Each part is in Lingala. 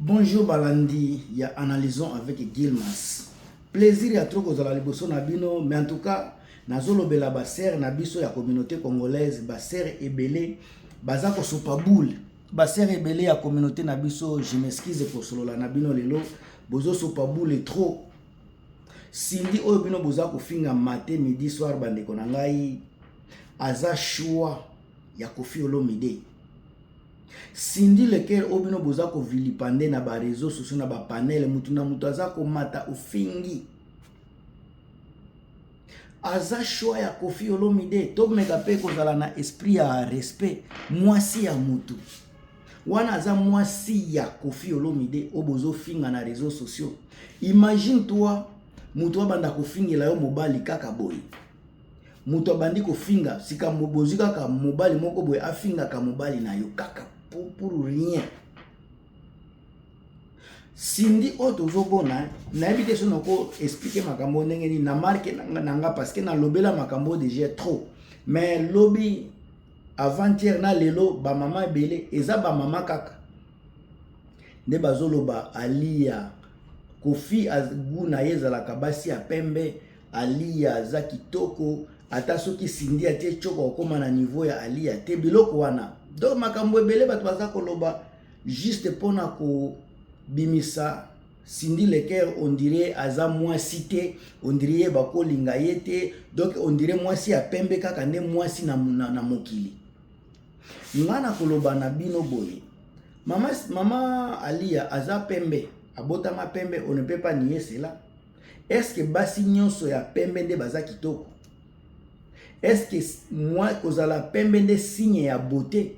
Bonjour Balandi, il y a analysons avec Gilmas. Plaisir ya trop kozala liboso na bino, mais en tout cas, nazolo bela baser na biso ya communauté congolaise, baser ebele, bazako sopa boule. Baser ebele ya communauté na biso, je m'excuse pour solola na bino lelo, bozo sopa boule trop. Sindi oyo bino bozako finga matin, midi, soir bandeko na ngai, aza choix ya Koffi Olomide. Sindi lequel obino bozako vilipande na ba réseaux sociaux na ba panel mutu na mutu azako mata ufingi. Aza choix ya Koffi Olomide to meka pe kozala na esprit ya respect mwasi ya mutu. Wana aza mwasi ya Koffi Olomide obozo finga na réseaux sociaux. Imagine toi mutu abanda kofingela yo mobali kaka boy. Mutu abandi kofinga sika mobozi kaka mobali moko boy afinga ka mobali na yo kaka pour rien. Sindi otozobona na ebite sono ko expliquer makambo ndenge ni na marque nanga parce que na lobela makambo déjà trop. Mais lobby avant-hier na lelo ba mama ebele eza ba mama kaka. Nde bazoloba alia Koffi azguna yezala kabasi ya pembe alia za kitoko ata soki Sindi atie choko okoma na niveau ya alia te biloko wana. Donc makambo ebele bato baza koloba juste pona ko bimisa Sindi lequel on dirait aza mwasi te, on dirait bakolinga yete, donc on dirait mwasi ya pembe kaka nde mwasi na mokili. Ngana koloba na bino boye. Mama alia aza pembe, abota ma pembe, on ne peut pas nier cela. Est-ce que basi nyonso ya pembe nde baza kitoko? Est-ce que moi kozala pembe nde signe ya beauté?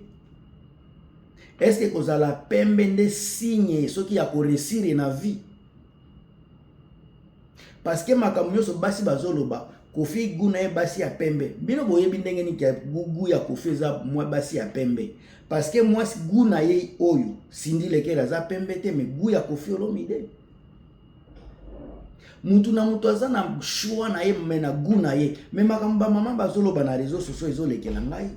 Est-ce que kozala pembe nde signe soki ya koresire na vie? Parce que makambo nyonso basi bazoloba Koffi guna ye basi ya pembe. Bino boyebi ndenge ni ke gugu ya Koffi eza mwa basi ya pembe. Parce que moi guna ye oyo Sindi lequel aza pembe te mais gu ya Koffi Olomide. Mutu na mutu aza na choix na ye mena gu na ye. Mais makambo mama bazoloba na réseaux sociaux ezolekela ngai.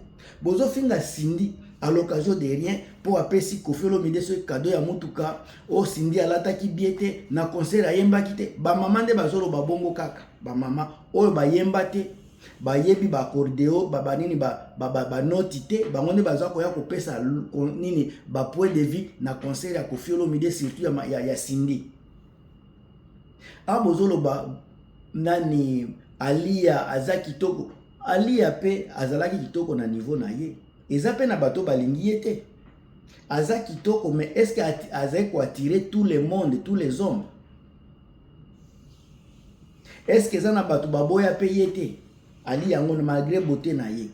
Bozo finga Sindi à l'occasion de rien pour apesi Koffi Olomide ce cadeau ya mutuka o Sindi alataki biete na concert ayemba kite ba mama nde bazoloba bongo kaka ba mama oyo ba yemba te ba yebi ba accordéo ba nini ba noti te bango nde baza ko ya kopesa nini ba point de vue na concert ya Koffi Olomide surtout ya Sindi. Abozoloba nani alia aza kitoko alia pe azalaki kitoko na niveau na ye eza pe na bato balingi ye te aza kitoko mais est-ce que azali ko attirer tout le monde tous les hommes? Est-ce que eza na bato baboya pe ye te ali yango malgré beauté na ye?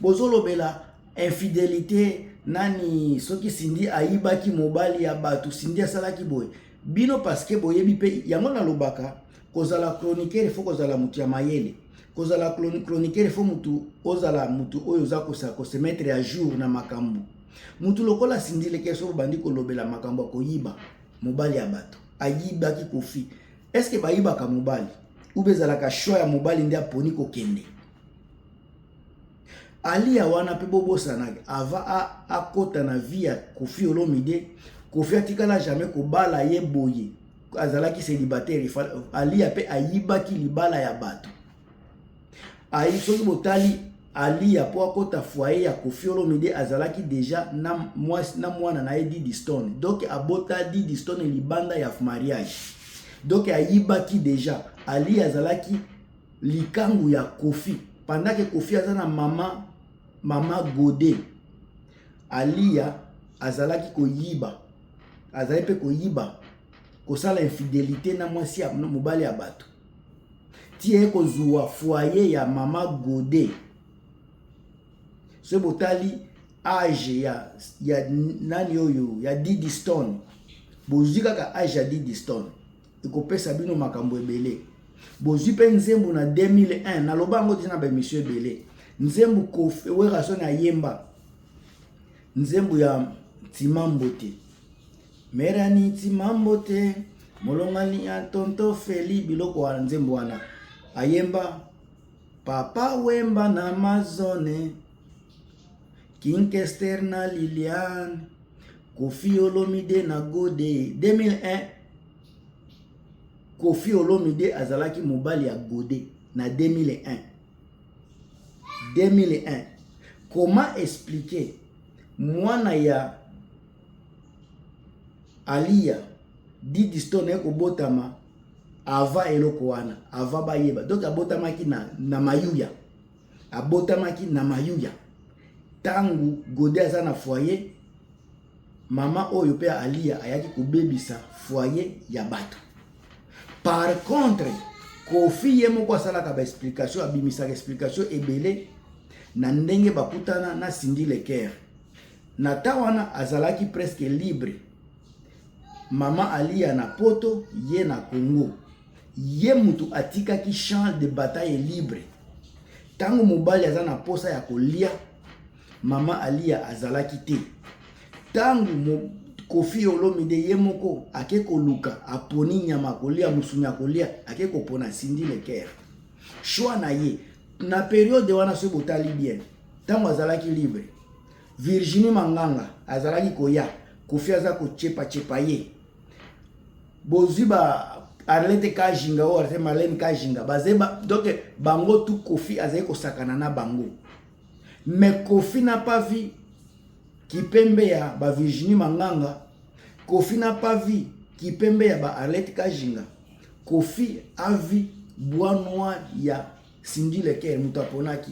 Bozolobela infidélité nani soki Sindi ayibaki mobali ya bato Sindi asalaki boye bino parce que boyebi pe yango na lobaka kozala chroniqueur il faut kozala mutu ya mayele kozala chroniqueur il faut mutu ozala mutu oyo za ko se mettre à jour na makambo mutu lokola Sindi lequel so bandi ko lobela makambo ko yiba mobali ya bato ayibaki Koffi. Est-ce que bayibaka mobali ou bezala ka choix ya mobali ndia poni ko kende alia wana pe bobosana ava akota na vie ya Koffi Olomide. Koffi atikala jamais ko bala ye boye azalaki célibataire alia pe ayibaki libala ya bato ayi soki botali alia po akota foyer ya Koffi Olomide azalaki déjà na mwana na ye Didi Stone donc abota Didi Stone libanda ya mariage donc ayibaki déjà alia azalaki likangu ya Koffi pendant que Koffi azana mama Godé alia azalaki koyiba azali pe koyiba kosala infidélité na mwasi ya mobali ya bato tie kozwa foyer ya mama Godé so botali âge ya nani oyo ya Didi Stone bozwi kaka âge ya Didi Stone ekopesa bino makambo ebele bozwi pe nzembo na 2001 na lobango tina ba monsieur ebele nzembo Koffi wera so na yemba nzembo ya Timambo te merani Timambo te molongani ya tonto Feli biloko wa nzembo wana ayemba papa wemba na Amazone King Kester na Liliane Koffi Olomide na Godé 2001 Koffi Olomide azalaki mobali ya Godé na 2001. Comment expliquer mwana ya Alia Didi Stone eko botama ava eloko wana ava bayeba donc abotamaki na mayuya tangu Godé aza na foyer mama oyo pe Alia ayaki kobebisa foyer ya bato. Par contre Koffi ye moko asalaka ba explication abimisaka explication ebele na ndenge bakutana na Cindy Leker na tawana azalaki presque libre. Mama Alia na poto ye na Congo ye mutu atikaki champ de bataille libre. Tango mobali aza na posa ya kolia mama Alia azalaki te. Tango Koffi Olomide ye moko ake koluka aponi nyama kolia musunya kolia ake kopona Cindy Leker. Choix na ye na période wana so botali bien. Tango azalaki libre Virginie Manganga azalaki koya Koffi aza ko chepa ye. Boziba Arlette Kajinga ou Arlette Marlène Kajinga bazeba donc bango tout Koffi azali ko sakana na bango. Mais Koffi n'a pas vu Kipembe ya ba Virginie Manganga. Koffi n'a pas vu Kipembe ya ba Arlette Kajinga. Koffi a vu bois noir ya Cindy Leker mutaponaki.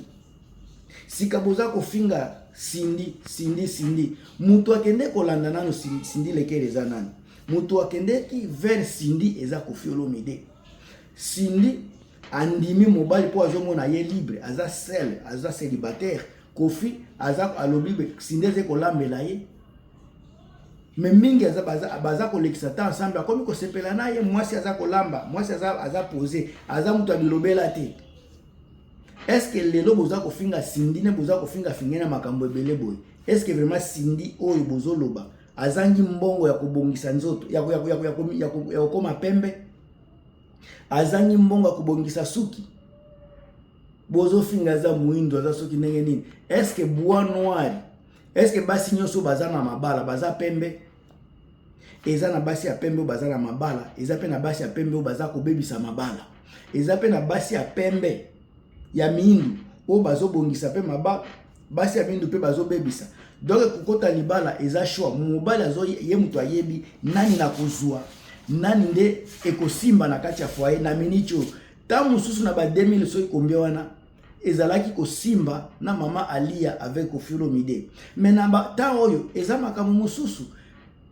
Sikaboza kofinga Cindy mutu akende kolanda nano Cindy Leker eza nani. Mutu akende ki vers Cindy eza Koffi Olomide. Cindy andimi mobile po azomona ye libre aza seul aza célibataire. Koffi aza alobi Cindy eze kolambela ye. Mais mingi aza kolekisa ta ensemble akomi ko sepela na ye mwasi aza kolamba mwasi aza posé aza mutu abilobela te. Est-ce que lelo boza kofinga Cindy ne boza kofinga fingena makambo ebele boy? Est-ce que vraiment Cindy oyo bozoloba azangi mbongo ya kobongisa nzoto ya kokoma pembe? Azangi mbongo ya kobongisa suki? Bozo finga za muindo za suki ndenge nini? Est-ce que bois noir? Est-ce que basi nyoso baza na mabala baza pembe? Eza na basi ya pembe baza na mabala, eza pe na basi ya pembe baza kobebisa mabala. Eza pe na basi ya pembe ya mindu o bazo bongisa pe mabala, basi ya mindu pe bazo bebisa. Donc kokota libala eza choix. Mobali azo ye mutu ayebi nani na kozwa, nani nde ekosimba na kati ya foyer na minicho. Ta mususu na ba 2000 so ikombia wana ezalaki kosimba na mama Alia avec Koffi Olomide. Mais na ba ta oyo eza makambo mususu.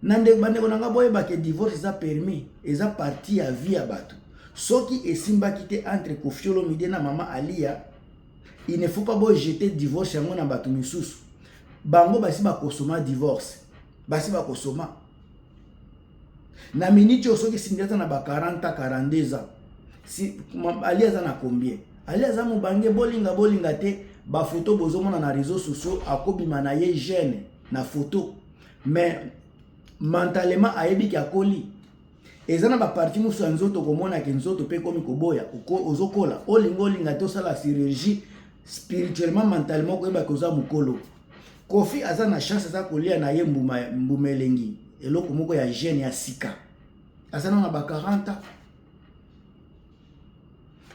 Nande bandeko nanga boyeba ke divorce eza permis, eza parti ya vie ya bato. Soki esimba kite entre Koffi Olomide na mama Alia, il ne faut pas jeter divorce yango na bato misusu. Bango basi ba kosoma divorce. Basi ba kosoma. Na miniti osoki sindata na ba 40-42 ans. Si Alia za na combien? Alia za mubange bolinga te ba photo bozomona na réseaux sociaux akobima na ye jeune na photo. Mais mentalement ayebi ki akoli. Ezana ba parti musu nzoto komona ke nzoto pe komi koboya ozokola olinga to sala chirurgie spirituellement mentalement ko ba koza mukolo. Koffi aza na chance za kolia na ye mbumelengi eloko moko ya jeune ya sika. Azana na ba 40.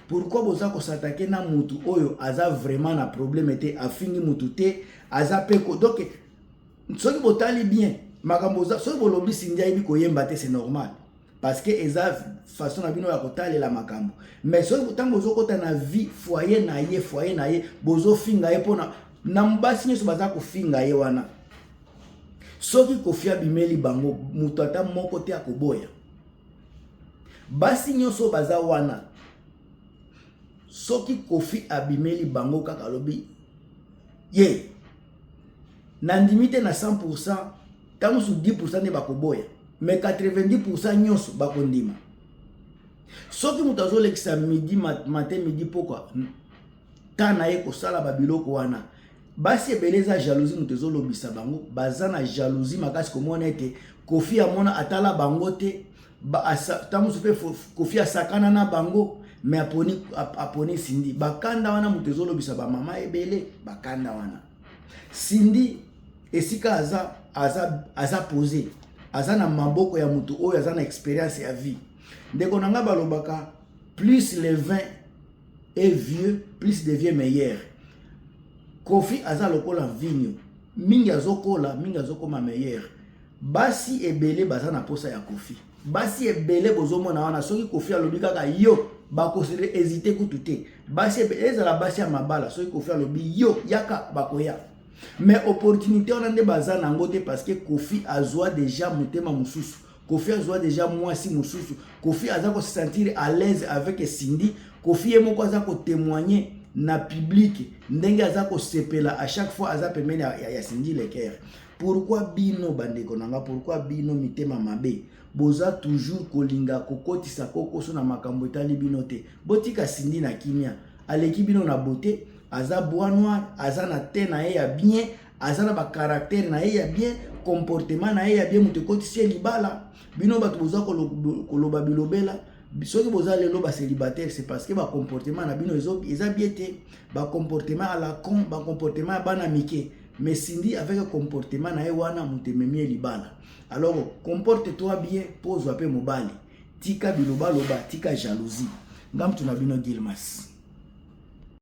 Pourquoi boza ko s'attaquer na mutu oyo aza vraiment na problème te afingi mutu te aza peko donc soki botali bien makambo za soki bolobi Cindy ayebi koyemba te c'est normal parce que eza façon na bino ya kotalela makambo. Mais soki tango zokota na vie foyer na ye bozo finga ye pona na mbasi nyoso baza ko finga ye wana. Soki Koffi abimeli bango mutu ata moko te akoboya. Basi nyoso baza wana. Soki Koffi abimeli bango kaka lobi ye nandimite na 100% tango su 10% ne bakoboya mais 90% nyoso bakondima. Soki mutu azolekisa midi matin midi pokwa tana ye kosala babiloko wana basi ebeleza jalousie mutu ezolobisa bango baza na jalousie makasi komona ete Koffi amona atala bango te tango su pe Koffi asakana na bango mais aponi Cindy bakanda wana mutu ezolobisa ba mama ebele bakanda wana. Cindy esika aza posé aza na maboko ya mutu oyo aza na expérience ya vie ndeko nanga balobaka plus le vin est vieux plus devient meilleur. Kofi aza lokola vigno mingi azokola mingi azokoma meilleur. Basi ebele baza na posa ya Kofi, basi ebele bozomona wana soki Kofi alobi kaka yo bakosele hésiter kutu te, basi ebele ezala basi ya mabala soki Kofi alobi yo yaka bakoya. Mais opportunité on ande baza nango te parce que Kofi azwa déjà motema mususu, Kofi azwa déjà mwasi mususu, Kofi aza ko se sentir à l'aise avec Cindy, Kofi emoko aza ko témoigner na public ndenge aza ko sepela à chaque fois aza pemene ya Cindy Leker. Pourquoi bino bandeko nanga, pourquoi bino mitema mabe boza toujours kolinga kokotisa kokoso na makambo etali bino te? Botika Cindy na kimia aleki bino na beauté, aza bois noir, aza na te na ye ya bien, aza na ba caractère na ye ya bien, comportement na ye ya bien, mutekotisi libala. Bino batu boza koloba bilobela soki boza lelo ba célibataire, c'est parce que ba comportement na bino eza bien te, ba comportement à la con, ba comportement bana mike. Mais Cindy avec un comportement na ye wana mutememie libala. Alors comporte-toi bien, pose un peu mobali. Tika biloba loba, tika jalousie. Ngam tuna bino Gilmas.